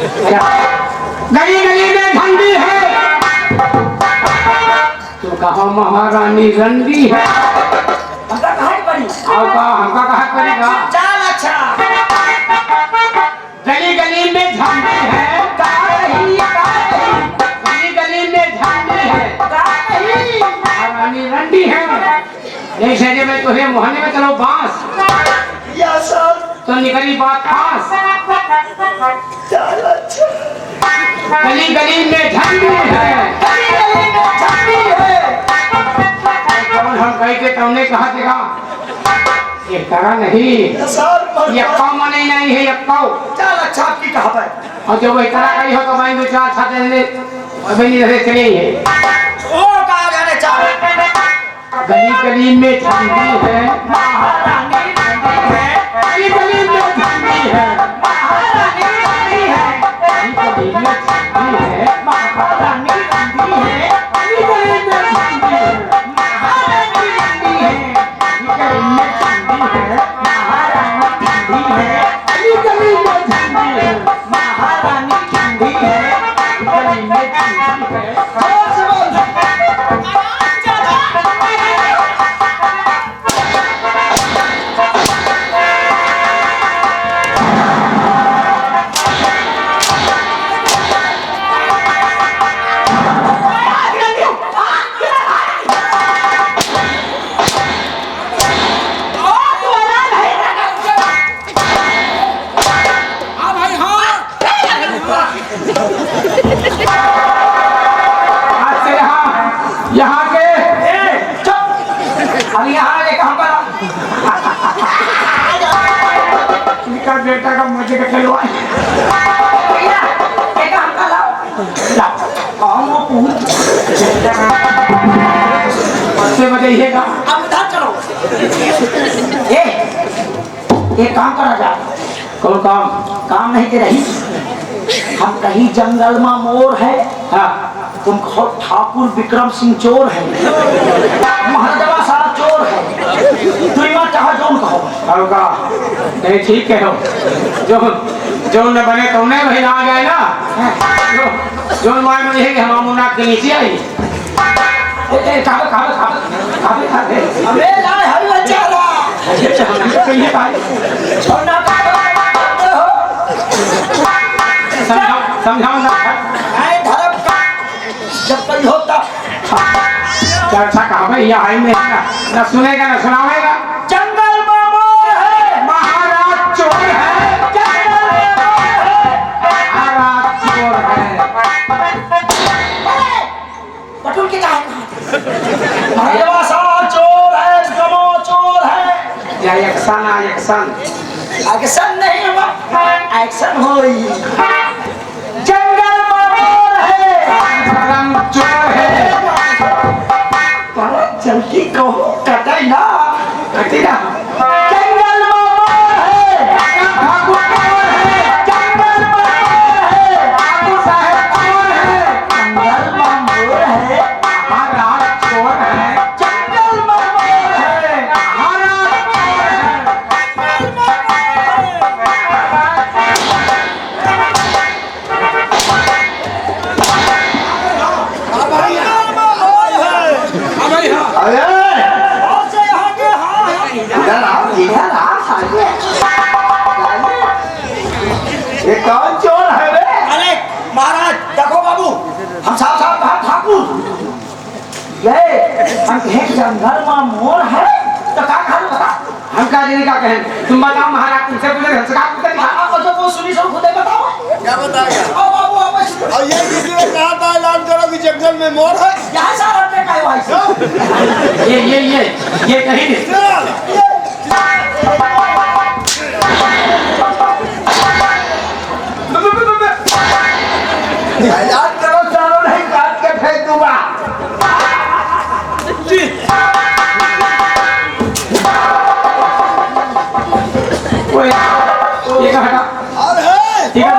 गली गली में झंडी है तो कहा महारानी रंडी है। हमका कहाँ पड़ी? हमका कहा पड़ेगा। चल अच्छा। गली गली में झंडी है गली गली में झंडी है महारानी रंडी है। जैसे मैं तुझे मोहल्ले में चलो बांस तो निकली बात खास। गली गली में झंडी है हम कह के तुमने कहा देगा ये करा नहीं यक्का मने नहीं है यक्का। चल अच्छा आपकी कहा है और जो वही तरह कही हो तो मैं दो चार छाते ने बनी रहे चले ही है। ओ कहा जाने चाह गली गली में झंडी है महारानी रंडी है। गली गली में झंडी है महारानी रंडी है। गली गली में झंडी है महारानी रंडी है। गली गली में झंडी है महारानी रंडी है। गली में झंडी है महारानी रंडी है। गली गली में झंडी है महारानी रंडी है। गली में झंडी है। यहाँ के चुप। अब यहाँ एक हमारा इनका बेटा का मजे का खेलवा भैया एक हमका लाओ कौन वो पूछ बच्चे बजाइएगा। अब उधर चलो। ये काम करा जा। कौन काम? काम नहीं के रही हम कहीं जंगल में मोर है हाँ तुम कहो ठाकुर विक्रम सिंह चोर है महाराजा सारा चोर है तुम चाहो जोन कहो का नहीं ठीक कहो जो जो न बने तो उन्हें वही आ गए ना जो माय में है कि हम मुन्ना के नीचे आई खावे अबे लाए हरी बच्चा कहिए भाई छोड़ना समझाओ ना धर्म का जब कोई होता अच्छा कहा भाई यहाँ आई में ना सुनेगा ना सुनावेगा। जंगल में मोर है महाराज चोर है जंगल में मोर है महाराज चोर है। पटुल के कहा महाराजा सारा चोर है गमो चोर है या एक्शन एक्शन नहीं हुआ एक्शन होई जंगल में मोर है रंग चोर है जल्दी कहो कटाई ना कटी ना जंगल में मोर है ठाकुर चोर है जंगल में मोर है ठाकुर साहब चोर है जंगल में मोर है महाराज चोर है जंगल में मोर है महाराज चोर है। ये कौन चोर है बे? अरे महाराज देखो बाबू हम साहब कहा ठाकुर ये हम कहे जंगल में मोर है तो का खालू बता हम का देने का कहें तुम बताओ महाराज तुमसे पूछे हमसे का पूछे तो वो सुनी सब खुद बताओ क्या बताएगा? ओ बाबू वापस और ये किसी ने कहा था ऐलान करो कि जंगल में मोर है। यहाँ सारा अपने का भाई ये कहीं नहीं ऐलान करो चलो नहीं काट के फेंक दूंगा। ये कहा और है ठीक है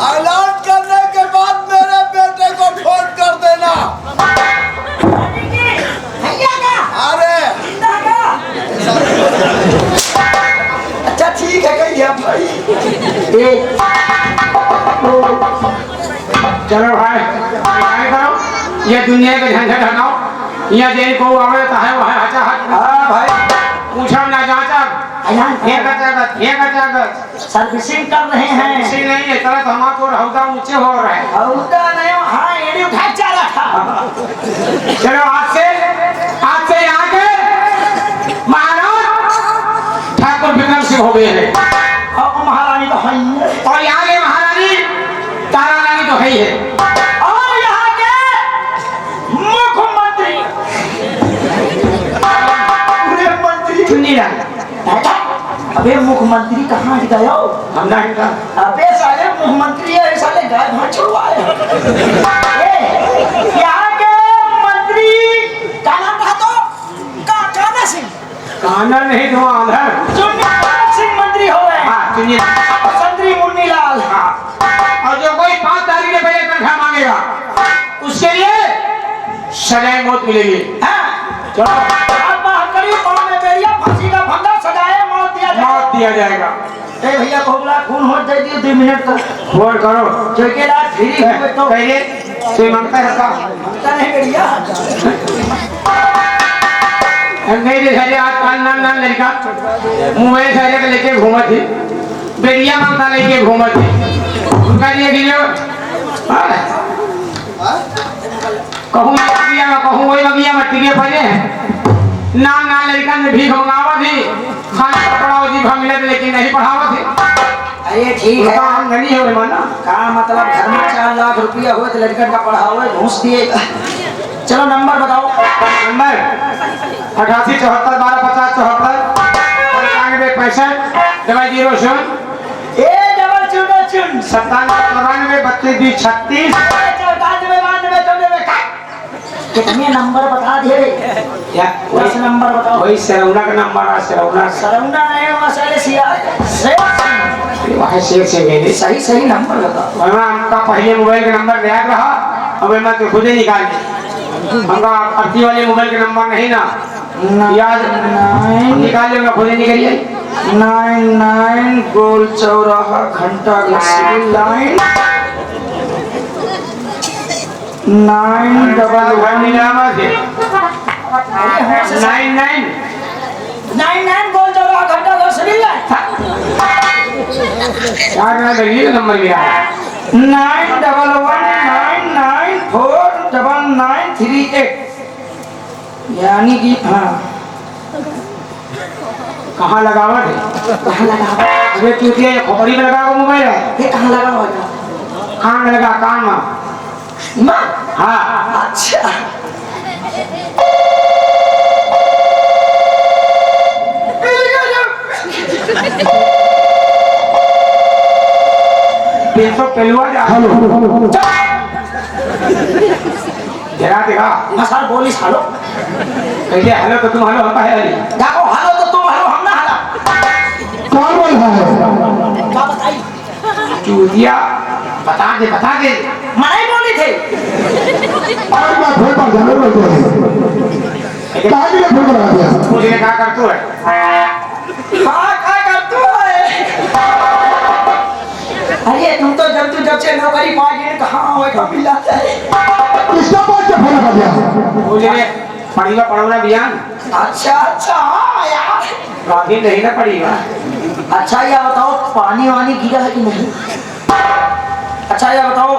ऐलान करने के बाद मेरे बेटे को फोन कर देना। अरे अच्छा ठीक है कहिए भाई चलो भाई क्या करो ये दुनिया के झंझट हटाओ यहाँ जेल को आवे तो है वह अच्छा हाँ भाई पूछो ना जांचब सर्विसिंग कर रहे हैं। इसी नहीं है तरह हमारे हौदा ऊंचे हो रहे हैं हौदा नहीं हाँ एड़ी उठा जा रहा था। चलो आज से आगे महाराज ठाकुर विक्रम सिंह हो गए हैं और महारानी तो है ही है। और यहाँ के महारानी तारा रानी तो है ही है और यहाँ के मुख्यमंत्री मंत्री चुन्नी रानी अबे मुख्यमंत्री कहाँ गया हम नहीं का अबे साले मुख्यमंत्री है साले गाय भैंस छुड़वाए यहाँ के मंत्री का नाम था तो कान्हा सिंह कान्हा नहीं तो आंधर चुन्नी सिंह मंत्री हो गए। हाँ चुन्नी संतरी मुन्नी लाल। हाँ और जो कोई 5 तारीख के पहले तनख्वाह मांगेगा उसके लिए सजाए मौत मिलेगी। हाँ चलो फांसी का फंदा सजाए मौत दिया जाएगा। ए भैया कोबला खून हो दे दियो 2 मिनट तक फोन करो जो के रात फ्री हुए तो पहले कोई मांगता है का मांगता नहीं बढ़िया नहीं देखा जे आज काल नान लड़का मोबाइल सारे के लेके घूमा थी बेरिया मांगता लेके घूमा थी उनका लिए कि कहूँ वही बगिया में टिके पड़े हैं नाम लड़का ने भीख मंगावा थी खाना पढ़ाओ जी मिले लेकिन नहीं पढ़ावा थी। अरे ठीक है हम नहीं हो माना का मतलब घर में 4 लाख रुपया हुए तो लड़कन का पढ़ाओ घूस दिए। चलो नंबर बताओ। नंबर 88 74 12 50 74 95 65 डबल 0 शून्य ए डबल चुनो चुन 97 92 32 36 कितने नंबर बता दे या 10 नंबर बताओ। वही सरौना का नंबर है सरौना नहीं मसाले सिया वह शेर से गए सही नंबर बताओ। हमका पहले मोबाइल का नंबर याद रहा अब मैं तो खुद ही निकाल दी हमका अभी वाले मोबाइल का नंबर नहीं ना याद निकाल लिया खुद ही निकालिए 99 गोल चौराहा घंटा घसी लाइन 911 99 गोल चौराहा घंटा घसी लाइन नंबर लिया 9119949938 यानी कि हाँ कहाँ लगावा थे कहाँ लगा अरे चूतिया खोपड़ी में लगा मोबाइल है ये कहाँ लगा होगा कान में लगा कान में माँ हाँ अच्छा तो पहलुआ जा जरा देखा मसाल बोली हालो कहते हेलो तो तुम हेलो हम है देखो हालो तो तुम हालो हम ना हाला कौन बोल रहा है क्या बताई चूतिया बता दे मनाई बोली थे और मैं फोन पर जरूर बोलते हैं कहाँ के लिए फोन करा दिया मुझे क्या करतू है हाँ क्या करतू है अरे तुम तो जब से नौकरी पा गए कहाँ हो का मिला है किसका पास से फोन कर दिया मुझे पढ़ेगा पढ़ाना बियान अच्छा हाँ यार काफी नहीं ना पड़ेगा अच्छा ये बताओ पानी वानी गिरा है कि नहीं अच्छा ये बताओ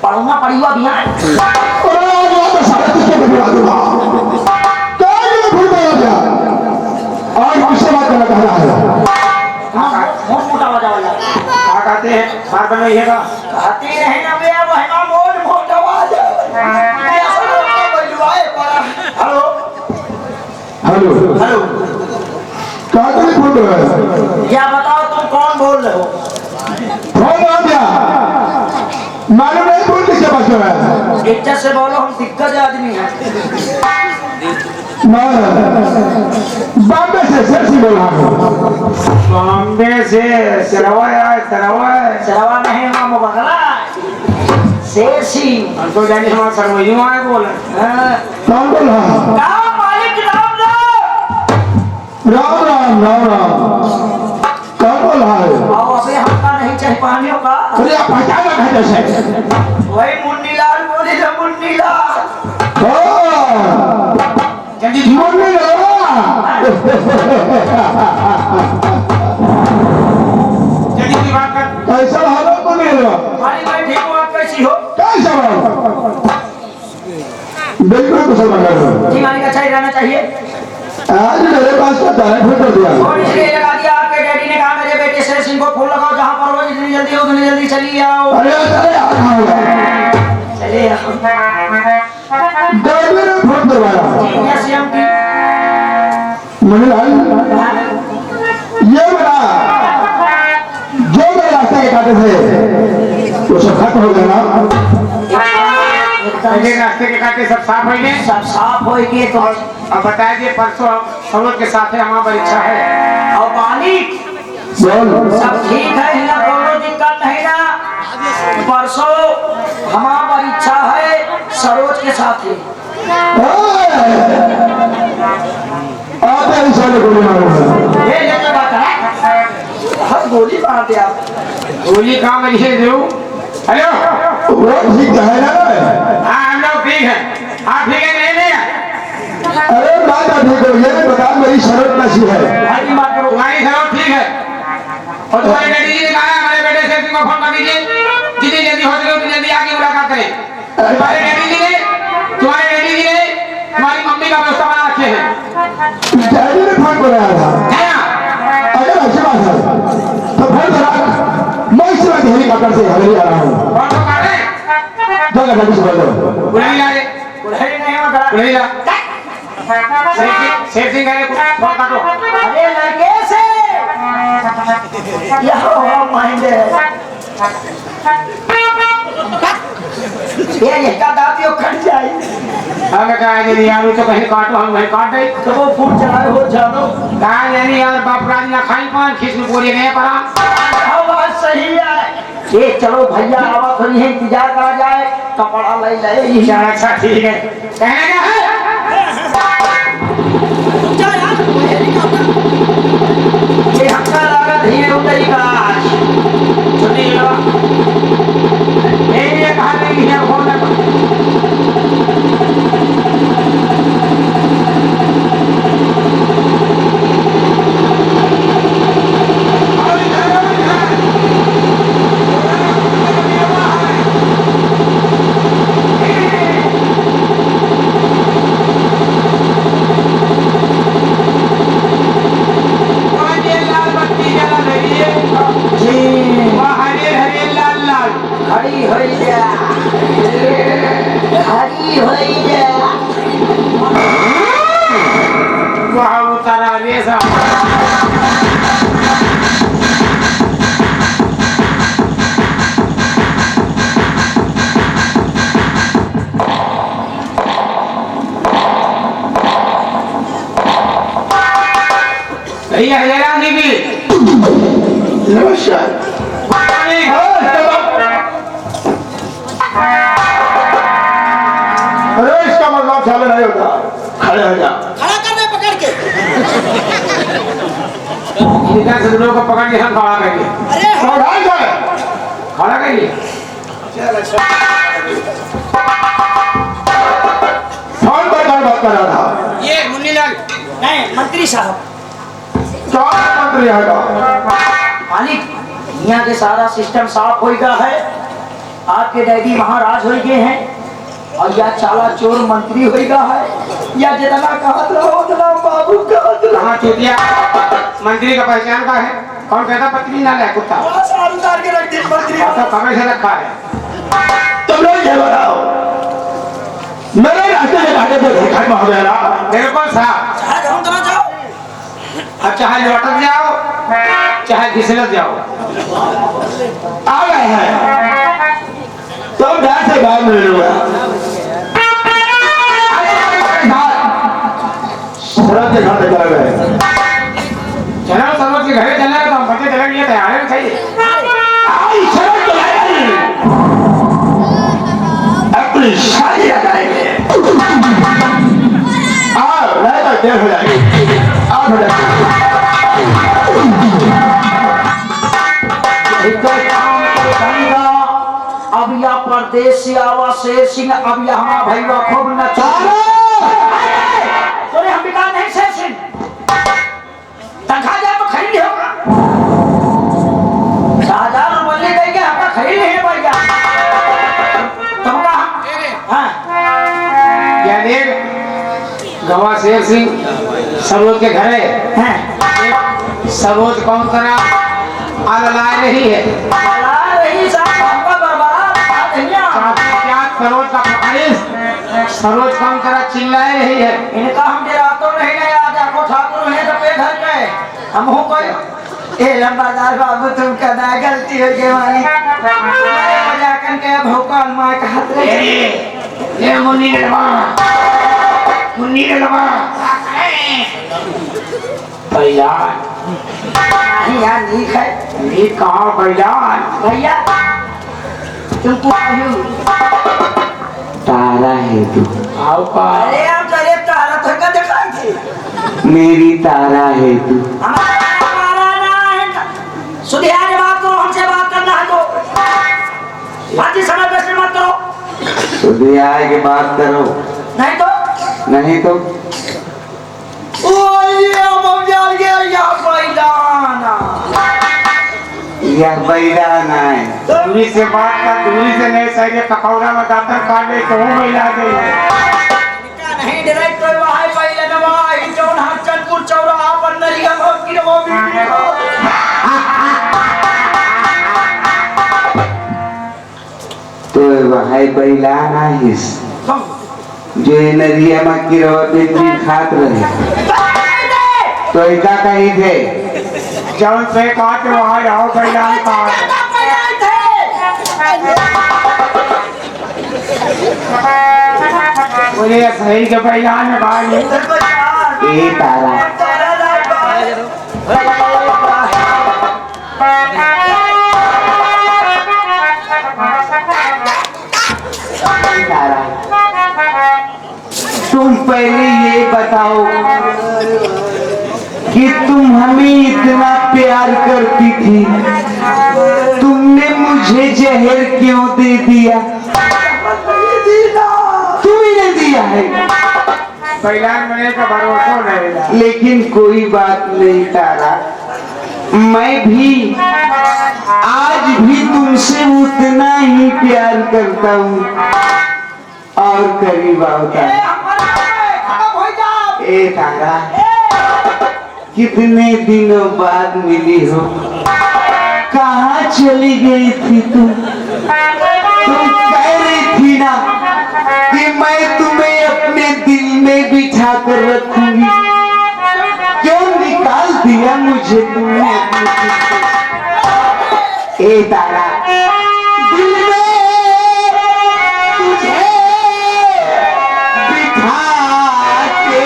पढ़ना पड़ेगा बियान अरे आज तो सारा किसके बदला दूंगा कहाँ के लिए फोन करा दिया और किससे बात करना चाह रहा है बहुत मोटा बजा वाला क्या कहते हैं बार बनाइएगा कहते रहे ना बे बहना मोटा आवाज हेलो हेलो हेलो कहाँ के लिए फोन कर रहा है क्या बताओ तुम कौन बोल रहे हो फोन आ गया मालूम नहीं फोन किसके पास में है इज्जत से बोलो हम दिग्गज आदमी हैं मैं बॉम्बे से सेक्सी बोल रहा हूँ बॉम्बे से सरवा सरवा नहीं मामू बंगला शेर सिंह हमको जानी हमारा सरवैयों आए बोल कौन बोल रहा है का मालिक राम राम राम राम राम कौन बोल रहा है आओ अबे हमका नहीं चाहिए पानियों का तुझे पहचान है जैसे वही मुन्नी लाल बोले ना मुन्नी लाल जल्दी मुन्नी जल्दी की बात कर। कैसा हालत मुन्नी भाई मैं ठीक हूँ आप कैसी हो कैसा बिल्कुल कुशल मंगल जी मालिक अच्छा ही रहना चाहिए आज मेरे पास का टैलेंट कर दिया और इसलिए लगा दिया आपके डैडी ने कहा मेरे बेटे शेर सिंह को फूल लगाओ जहाँ पर हो जितनी जल्दी हो उतनी जल्दी चली आओ अरे अरे आ रहा हूँ चले आओ डैडी ने फोन करवाया यस एम की मुन्नी लाल ये बता जो मेरे रास्ते के काटे थे वो सब खत्म हो गया ना पहले रास्ते के कांटे सब साफ हो गए। सब साफ हो गए तो अब बताइए परसों सरोज के साथ हमारा परीक्षा है। और मालिक बोल सब ठीक है ना कोई दिक्कत नहीं ना परसों हमारा परीक्षा है सरोज के साथ ही आते ही साले गोली मारूंगा ये लेके बात है हर गोली मार दे आप गोली कहाँ मरी है देव? हेलो वो ठीक है ना हाँ हम लोग ठीक है। हाँ ठीक है नहीं नहीं अरे बात ठीक हो ये बता मेरी शरत कैसी है भाई बात करो तुम्हारी सरोज ठीक है और तुम्हारे डैडी जी ने कहा है हमारे बेटे से तुमको फोन कर दीजिए जितनी जल्दी हो सके उतनी जल्दी आके मुलाकात करें। तुम्हारे डैडी जी ने तुम्हारी मम्मी का व्यवस्था बना रखे हैं। डैडी ने फोन कराया था है ना? अगर ऐसी बात है तो फोन करा मैं इस बात हेलीकॉप्टर से हवेली आ रहा हूँ कौन तो काटे? जगह जल्दी से बोल दो बुलाई ला रे बुढ़ाई नहीं होता बुलाई ला। शेर सिंह कह रहे फोन काटो। अरे लड़के से यहाँ हो माइंडे ये का दातियों कट जाए हमें कहा नहीं यार तो कहीं काटो हम वहीं काट दे तो वो फूट चलाए हो जानो कहा नहीं यार बाप राज ना खाई पान खींच में पूरी नहीं पड़ा। हाँ बात सही है ये चलो भैया आवा थोड़ी है इंतजार करा जाए कपड़ा ले ले यार अच्छा ठीक है कहने क्या है ये हक्का लगा धीरे उतरी का छुट्टी लो ये कहा नहीं है फोन ना हरी होई जा हरी होई जा वहाँ उतारा रेसा भैया जयराम जी की नमस्कार अरे इसका मतलब चालू नहीं होता खड़े हो जा खड़ा करना पकड़ के इनका से लोगों को पकड़ के हम खड़ा करेंगे अरे सावधान जाए खड़ा करिए फोन पर कौन बात कर रहा था ये मुन्नीलाल नहीं मंत्री साहब क्या मंत्री आएगा मालिक यहाँ के सारा सिस्टम साफ हो गया है आपके डैडी महाराज हो गए हैं और या चाला चोर मंत्री हो गया है या जितना कहत रहो उतना बाबू कहत रहो कहाँ चूतिया मंत्री का पहचान का है कौन कहता पत्नी ना ले कुत्ता बड़ा साल उतार के रख दी मंत्री तो कमे से रखा है तुम लोग ये बताओ मेरे रास्ते में काटे थे घर में हो गया ना बिल्कुल साहब चाहे हम कहाँ जाओ अब चाहे लौटक जाओ चाहे घिसलत जाओ आ गए हैं तो घर से बाहर मिल रहा शरद के घर निकल गए चलो सरोज के घरे चलना है तो हम बच्चे चले गए तैयार है चाहिए आई शरद तो लाएगी अपनी शादी लगाएंगे आओ नहीं तो देर हो जाएगी आओ बेटा तो काम प्रदेश से आवा शेर सिंह अब यहाँ भैया खूब नचा तोरे हम बिका नहीं शेर सिंह तनखा जा तो खरीद होगा 1000 रुपये दे के हमका खरीद है भैया तुमका हाँ क्या देख गवा शेर सिंह सरोज के घरे हैं सरोज कौन करा आग लाए रही है रही साहब हमका बर्बाद क्या सरोज का फरिश सरोज कौन करा चिल्लाए रही है इनका हम डरातो नहीं ना याद आपको ठाकुर है तो पे घर पे हम हो कोई ए लंबादार बाबू तुम कदा गलती हो गई वाली मजाकन के भोकाल मार का हाथ रे ये मुन्नी ने लगा बैलान नहीं यार नीक है नी कहाँ बैलान भैया तुमको आयु तारा है तू आओ का अरे हम करे तारा थका दिखाई थी मेरी तारा है तू हमारा ना है सुधिया ने बात करो हमसे बात करना है तो बाकी समय वेस्ट मत करो सुधे आए के बात करो नहीं तो नहीं तो यह बैलाना है दूरी से बात कर दूरी से नहीं सही ककौड़ा में दातर काट दे तो वो बैला गई है नहीं डायरेक्ट कोई वहां पहले नवाई जौन हचनपुर चौराहा पर नरिया भोग की वो बीबी को तो वह बैलाना है जो नदिया में किरवा बेटी खात रहे तो ऐसा कहीं थे जौन से कहा कि वहाँ आओ बैलान का बोले सही के बैलान में भाई ए तारा तारा तुम पहले ये बताओ कि तुम हमें इतना प्यार करती थी तुमने मुझे जहर क्यों दे दिया तुम्हें दिया है बैलान बने का भरोसा नहीं लेकिन कोई बात नहीं तारा मैं भी आज भी तुमसे उतना ही प्यार करता हूँ और करीब होता ए तारा कितने दिनों बाद मिली हो कहाँ चली गई थी तुम कह रही थी ना कि मैं तुम्हें अपने दिल में बिठा कर रखूंगी क्यों निकाल दिया मुझे तुमने अपने दिल से? ए तारा दिल में तुझे बिठा के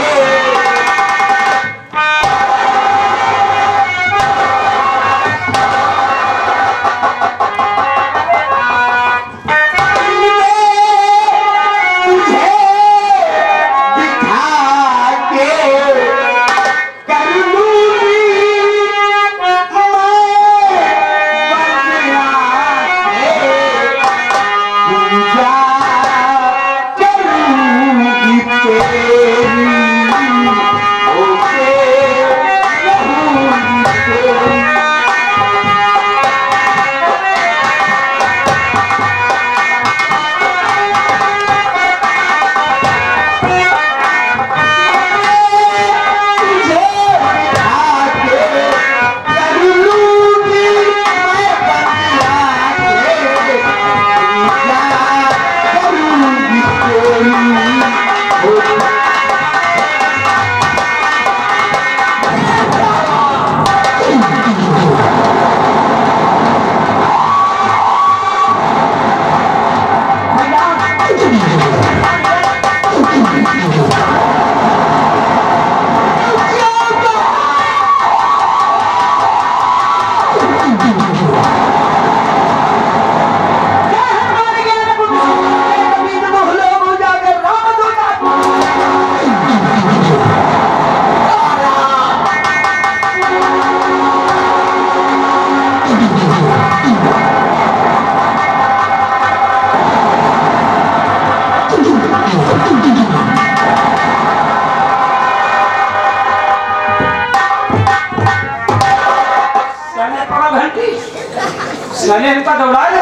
साले इनका दौड़ा दे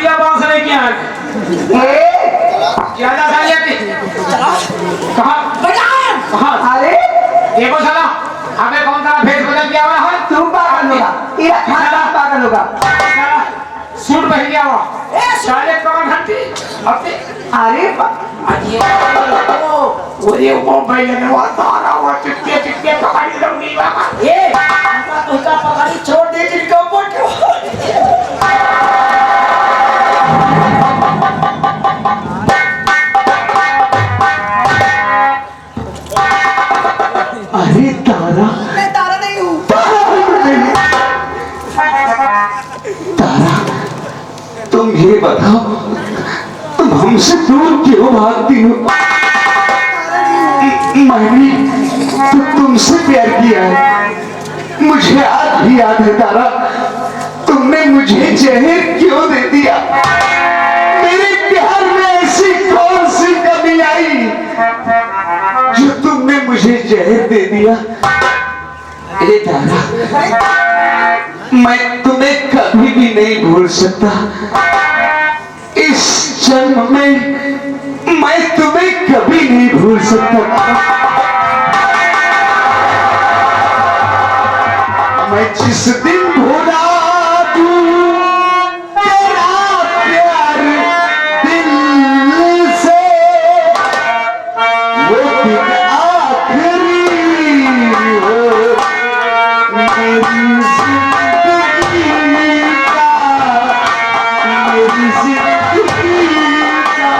या बांस लेके आ ज्यादा साले कहाँ अरे देखो साला हमें कौन सा भेष बदल गया हुआ है तू पागल होगा, ये खाना पागल होगा। साला सूट पहन गया हुआ साले कौन घंटी अपने अरे वो मोबाइल लगे हुआ तारा हुआ चिट्टे चिट्टे पकड़ी लूंगी बाबा ये तो का पकड़ी छोड़ दे जिनको बोट अरे तारा, मैं तारा नहीं हूँ। तारा तुम ये बताओ तुम हमसे दूर क्यों भागती हो? मैंने तो तुमसे प्यार किया है, मुझे आज भी याद है तारा, तुमने मुझे जहर क्यों दे दिया? मेरे प्यार में ऐसी कौन सी कमी आई जो तुमने मुझे जहर दे दिया? अरे तारा, मैं तुम्हें कभी भी नहीं भूल सकता, इस जन्म में मैं तुम्हें कभी नहीं भूल सकता। मैं जिस दिन भूला दूं तेरा प्यार दिल से, वो दिन आखिरी हो मेरी जिंदगी का, मेरी जिंदगी का।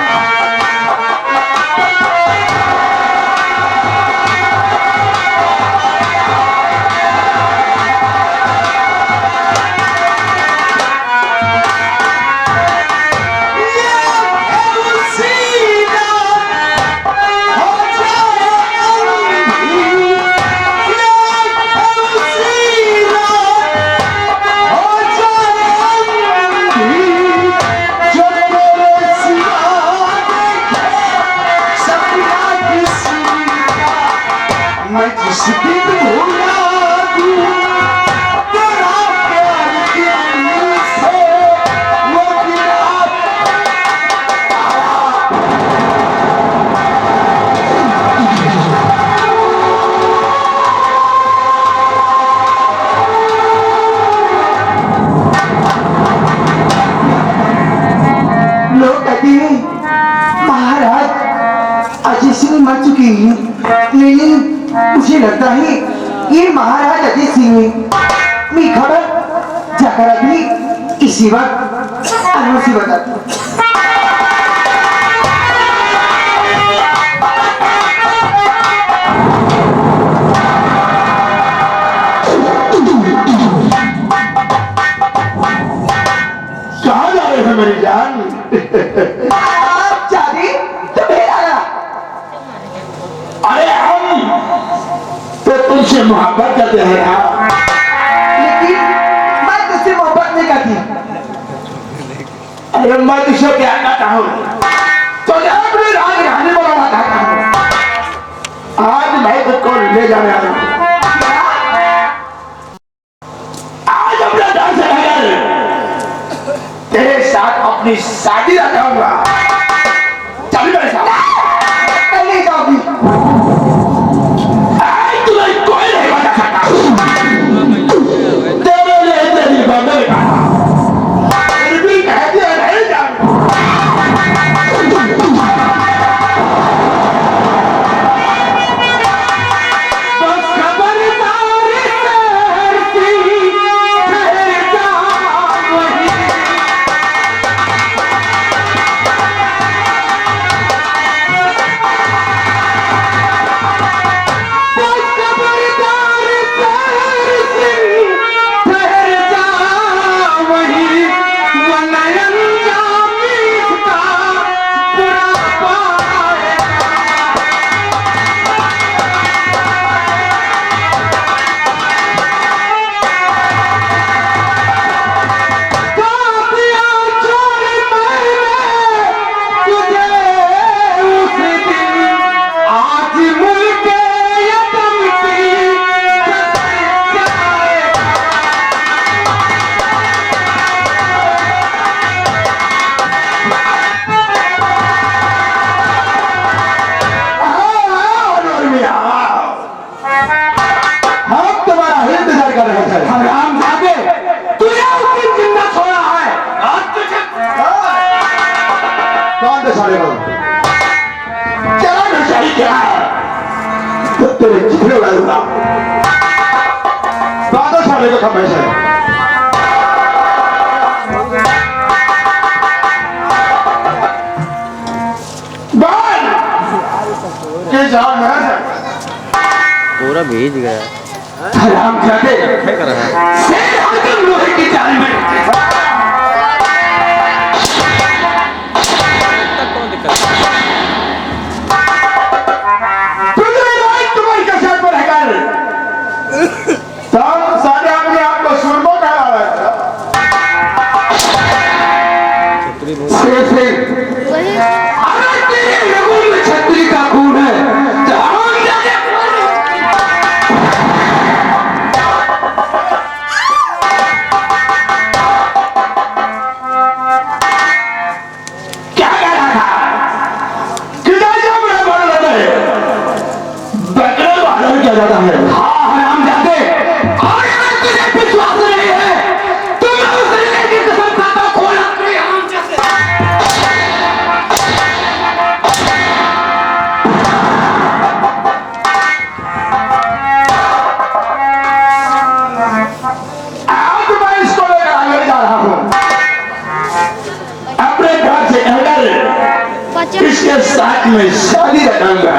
मैं जिस दिन भूला दूं तेरा प्यार दिल से, वो गिरा लोग कहते हैं महाराज अजय सिंह मर चुके हैं, लेकिन मुझे लगता है ये महाराज अजय सिंह है। मैं खबर जाकर अभी इसी वक्त अनु से बताता हूँ। कहाँ जा रहे हैं मेरी जान? आप जाने तो मेरा ना। अरे हम तो तुमसे मोहब्बत करते हैं यार। लेकिन मैं तुझसे मोहब्बत नहीं करती। अरे मैं तुझसे प्यार करता हूँ तो अपने राज रहने वाला था। आज मैं तुझको ले जाने वाला हूँ। आज अपने घर से बाहर तेरे साथ अपनी शादी रखूंगा। चल मेरे साथ। मैं नहीं जाऊंगी। आज तुम्हें कोई नहीं बता सकता। तेरे लिए तेरी बंदे का फिर भी कहते हैं नहीं जाऊंगा। बस खबरदार करती ठहर जा वहीं। सुखड़े उड़ा दूंगा। बादल साले को खबर है बाल के जाओ महाराज पूरा भीज गया। हराम जाते क्या कर रहा है? शेर हरदम लोहे की जाल में कौन दिक्कत है? पृथ्वीराज तुम्हारी कसरत पर रहकर तब सारे आदमी आपको सुरमो कहा रहा था। छतरी बहुत अगर तेरे रगों में छतरी का खून है तो हम जाने क्या कह रहा था? किधर जा बड़ा बड़ा लगा है बकरे वाला क्या जाता है? हाँ हम जाते और अगर तुझे विश्वास नहीं है तो मैं उस रिश्ते की कसम खाता हूं खोल अपने हम जैसे आज मैं इसको लेकर आगे जा रहा हूं अपने घर से अंदर इसके साथ में शादी रखूंगा।